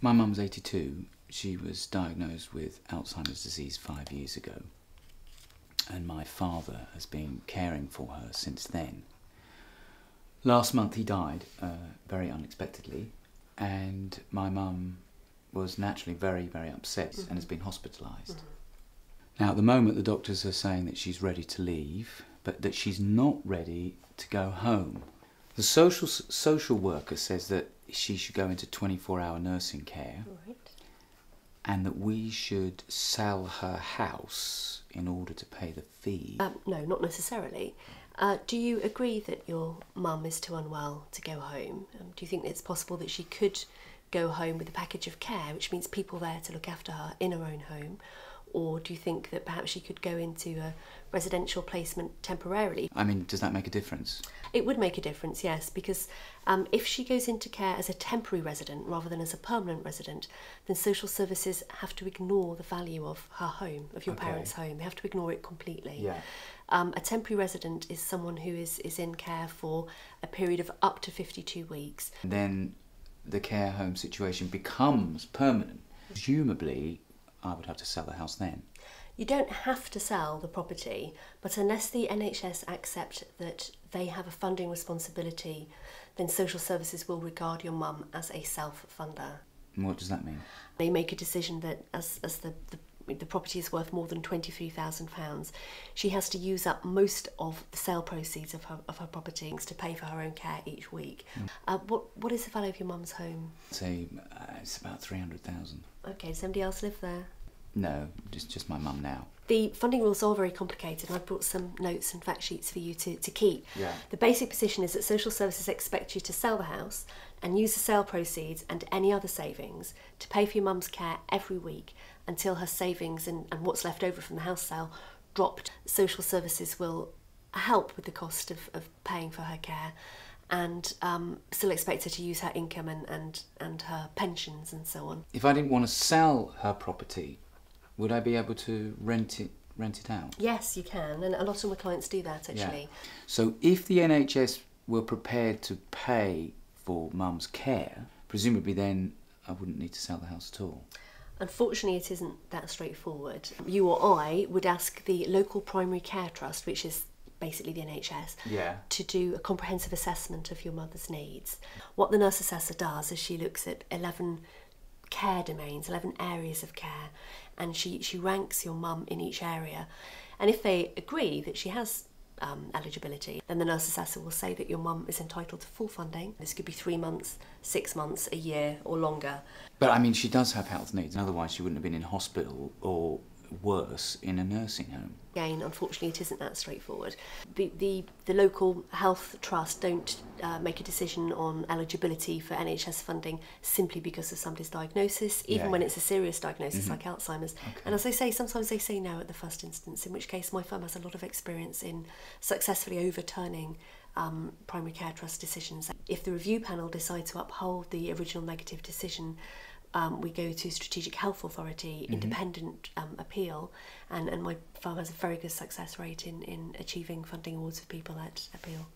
My mum's 82. She was diagnosed with Alzheimer's disease 5 years ago, and my father has been caring for her since then. Last month he died, very unexpectedly, and my mum was naturally very, very upset and has been hospitalised. Now at the moment the doctors are saying that she's ready to leave, but that she's not ready to go home. The social worker says that she should go into 24-hour nursing care, right, and that we should sell her house in order to pay the fee. No, not necessarily. Do you agree that your mum is too unwell to go home? Do you think it's possible that she could go home with a package of care, which means people there to look after her in her own home? Or do you think that perhaps she could go into a residential placement temporarily? I mean, does that make a difference? It would make a difference, yes, because if she goes into care as a temporary resident rather than as a permanent resident, then social services have to ignore the value of her home, of your parents' home. They have to ignore it completely. Yeah. A temporary resident is someone who is in care for a period of up to 52 weeks. Then the care home situation becomes permanent. Presumably, I would have to sell the house then. You don't have to sell the property, but unless the NHS accept that they have a funding responsibility, then social services will regard your mum as a self-funder. And what does that mean? They make a decision that as the property is worth more than £23,000, she has to use up most of the sale proceeds of her property to pay for her own care each week. What is the value of your mum's home? Say it's about 300,000. Okay, does somebody else live there? No, just my mum now. The funding rules are very complicated, and I've brought some notes and fact sheets for you to keep. Yeah. The basic position is that social services expect you to sell the house and use the sale proceeds and any other savings to pay for your mum's care every week until her savings and what's left over from the house sale dropped. Social services will help with the cost of paying for her care and still expect her to use her income and her pensions and so on. If I didn't want to sell her property, would I be able to rent it out? Yes, you can, and a lot of my clients do that actually. Yeah. So if the NHS were prepared to pay for mum's care, presumably then I wouldn't need to sell the house at all. Unfortunately, it isn't that straightforward. You or I would ask the local primary care trust, which is basically the NHS, to do a comprehensive assessment of your mother's needs. What the nurse assessor does is she looks at 11 care domains, 11 areas of care, and she ranks your mum in each area. And if they agree that she has eligibility, then the nurse assessor will say that your mum is entitled to full funding. This could be 3 months, 6 months, a year or longer. But I mean, she does have health needs, otherwise she wouldn't have been in hospital or worse, in a nursing home. Again, unfortunately, it isn't that straightforward. The local health trust don't make a decision on eligibility for NHS funding simply because of somebody's diagnosis, even when it's a serious diagnosis like Alzheimer's. Okay. And as I say, sometimes they say no at the first instance, in which case my firm has a lot of experience in successfully overturning primary care trust decisions. If the review panel decide to uphold the original negative decision, we go to Strategic Health Authority, independent appeal, and my firm has a very good success rate in achieving funding awards for people at appeal.